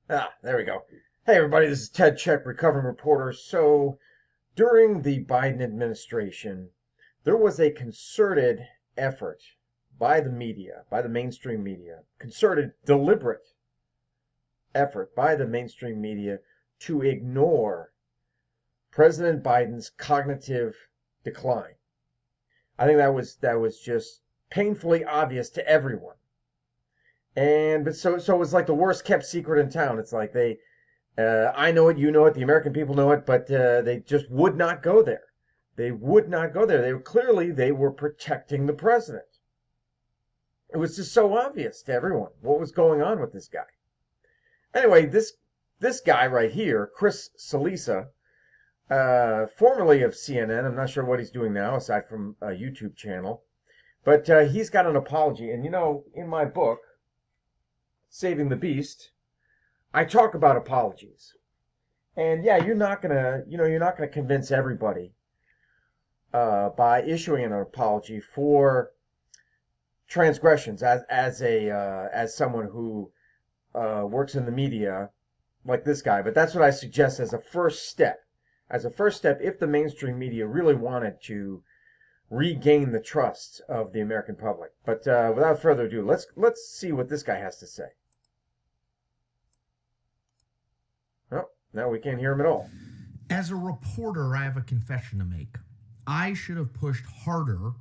There we go. Hey, everybody, this is Ted Check, recovering reporter. So, during the Biden administration, there was a concerted effort by the media, by the mainstream media, concerted, deliberate effort by the mainstream media to ignore President Biden's cognitive decline. I think that was just painfully obvious to everyone. But it was like the worst kept secret in town. It's like I know it, you know it, the American people know it, but they just would not go there. They would not go there. They were protecting the president. It was just so obvious to everyone what was going on with this guy. Anyway, this guy right here, Chris Salisa, formerly of CNN. I'm not sure what he's doing now, aside from a YouTube channel, but he's got an apology. And in my book, Saving the Beast, I talk about apologies. And yeah, you're not gonna convince everybody by issuing an apology for transgressions as someone who works in the media like this guy. But that's what I suggest as a first step. As a first step, if the mainstream media really wanted to regain the trust of the American public. But without further ado, let's see what this guy has to say. Oh, now we can't hear him at all. As a reporter, I have a confession to make. I should have pushed harder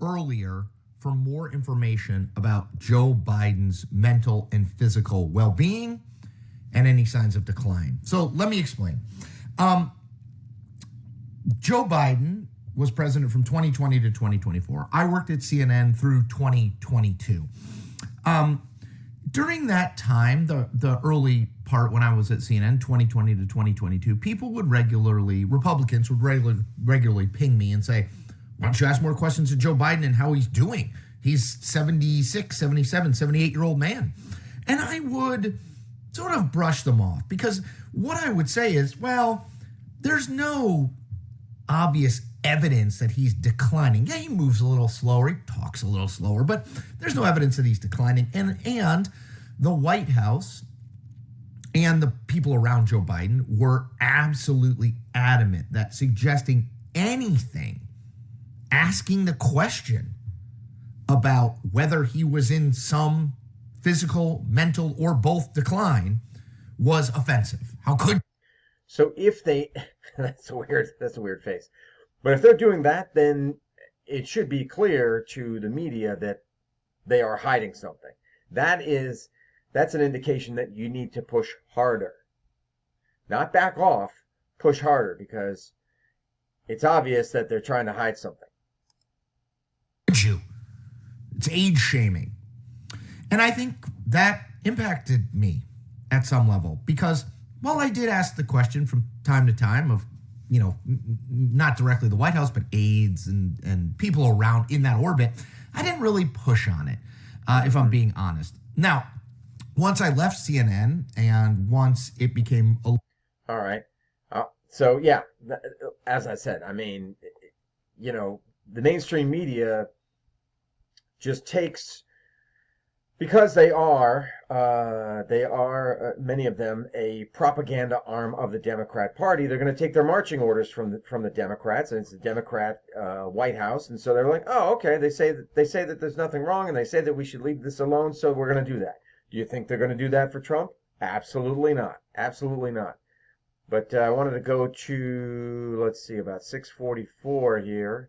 earlier for more information about Joe Biden's mental and physical well-being and any signs of decline. So let me explain. Joe Biden was president from 2020 to 2024. I worked at CNN through 2022. During that time, the early part when I was at CNN, 2020 to 2022, Republicans would regularly ping me and say, why don't you ask more questions to Joe Biden and how he's doing? He's 76, 77, 78-year-old man. And I would sort of brush them off because what I would say is, well, there's no obvious evidence that he's declining. Yeah, he moves a little slower, he talks a little slower, but there's no evidence that he's declining. And the White House and the people around Joe Biden were absolutely adamant that suggesting anything, asking the question about whether he was in some physical, mental, or both decline was offensive. How could? So if they, that's a weird face. But if they're doing that, then it should be clear to the media that they are hiding something. That's an indication that you need to push harder. Not back off, push harder, because it's obvious that they're trying to hide something. It's age shaming. And I think that impacted me at some level because while I did ask the question from time to time of, not directly the White House, but aides and people around in that orbit, I didn't really push on it, if I'm being honest. Now, once I left CNN and once it became... All right. So, yeah, as I said, I mean, the mainstream media just takes... Because they are many of them a propaganda arm of the Democrat Party. They're going to take their marching orders from the Democrats, and it's the Democrat White House, and so they're like, oh, okay. They say that there's nothing wrong, and they say that we should leave this alone, so we're going to do that. Do you think they're going to do that for Trump? Absolutely not. Absolutely not. But I wanted to go to, let's see, about 6:44 here.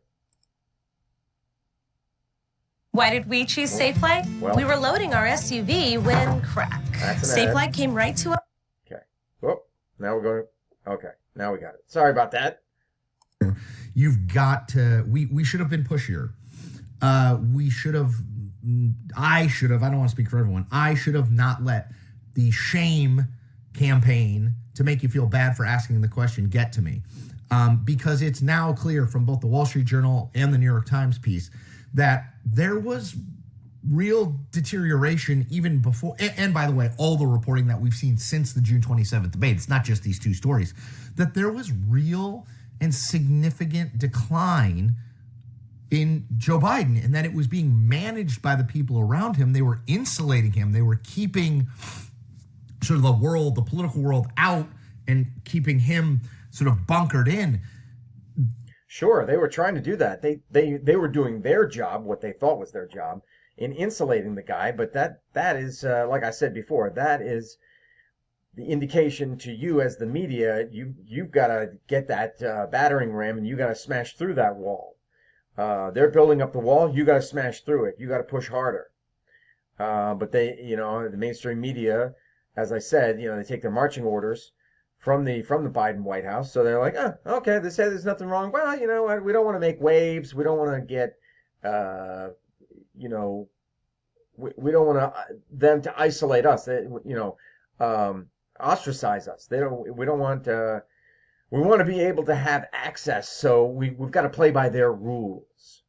Why did we choose Safelight? Well, we were loading our SUV when crack. Safelight came right to us. Okay. Whoop. Now we're going. Okay. Now we got it. Sorry about that. You've got to. We should have been pushier. We should have. I should have. I don't want to speak for everyone. I should have not let the shame campaign to make you feel bad for asking the question get to me, because it's now clear from both the Wall Street Journal and the New York Times piece that there was real deterioration even before, and by the way, all the reporting that we've seen since the June 27th debate, it's not just these two stories, that there was real and significant decline in Joe Biden and that it was being managed by the people around him. They were insulating him. They were keeping sort of the political world out and keeping him sort of bunkered in. Sure, they were trying to do that. They were doing their job, what they thought was their job, in insulating the guy. But that is, like I said before, that is the indication to you as the media. You've got to get that battering ram, and you got to smash through that wall. They're building up the wall. You got to smash through it. You got to push harder. But they, the mainstream media, as I said, they take their marching orders from the Biden White House. So they're like, oh, okay, they say there's nothing wrong. Well, we don't want to make waves. We don't want to get, we don't want them to isolate us. Ostracize us. We don't want. We want to be able to have access. So we've got to play by their rules.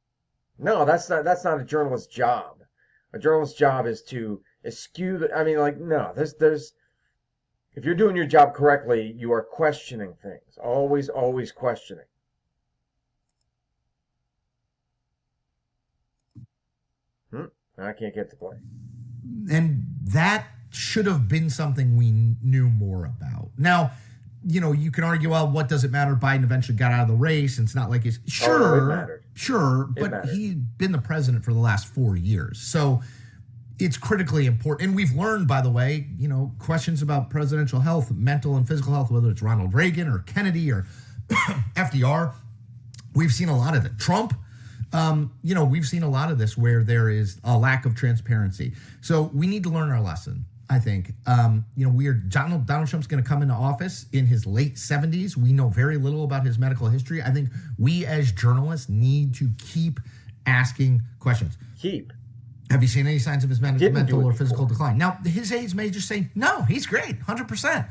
No, that's not a journalist's job. A journalist's job is to eschew no, there's if you're doing your job correctly, you are questioning things. Always, always questioning. I can't get to play. And that should have been something we knew more about. Now, you can argue, well, what does it matter? Biden eventually got out of the race, and it's not like he's it mattered. Sure, but he'd been the president for the last 4 years. So it's critically important. And we've learned, by the way, questions about presidential health, mental and physical health, whether it's Ronald Reagan or Kennedy or FDR. We've seen a lot of it. Trump, we've seen a lot of this where there is a lack of transparency. So we need to learn our lesson, I think. Donald Trump's going to come into office in his late 70s. We know very little about his medical history. I think we as journalists need to keep asking questions. Have you seen any signs of his mental or physical decline? Now, his aides may just say, no, he's great, 100%.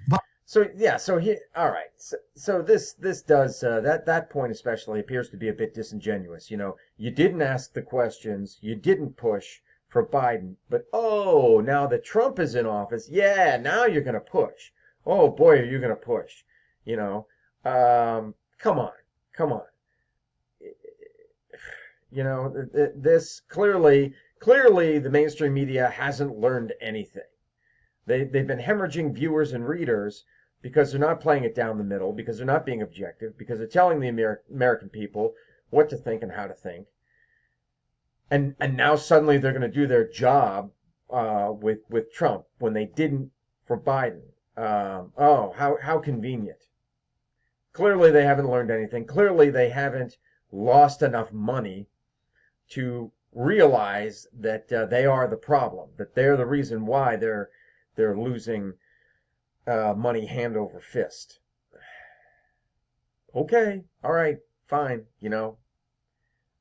But all right. So this does, that point especially appears to be a bit disingenuous. You didn't ask the questions, you didn't push for Biden, but now that Trump is in office, now you're going to push. Oh boy, are you going to push. Come on. This clearly the mainstream media hasn't learned anything. They've been hemorrhaging viewers and readers because they're not playing it down the middle, because they're not being objective, because they're telling the American people what to think and how to think. And now suddenly they're going to do their job with Trump when they didn't for Biden. How convenient. Clearly they haven't learned anything. Clearly they haven't lost enough money to realize that they are the problem, that they're the reason why they're losing money hand over fist. Okay, all right, fine.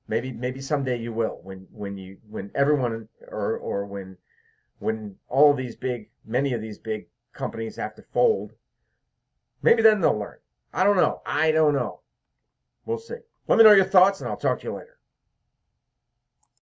Maybe someday you will, when everyone or when all of these many of these big companies have to fold. Maybe then they'll learn. I don't know. We'll see. Let me know your thoughts, and I'll talk to you later.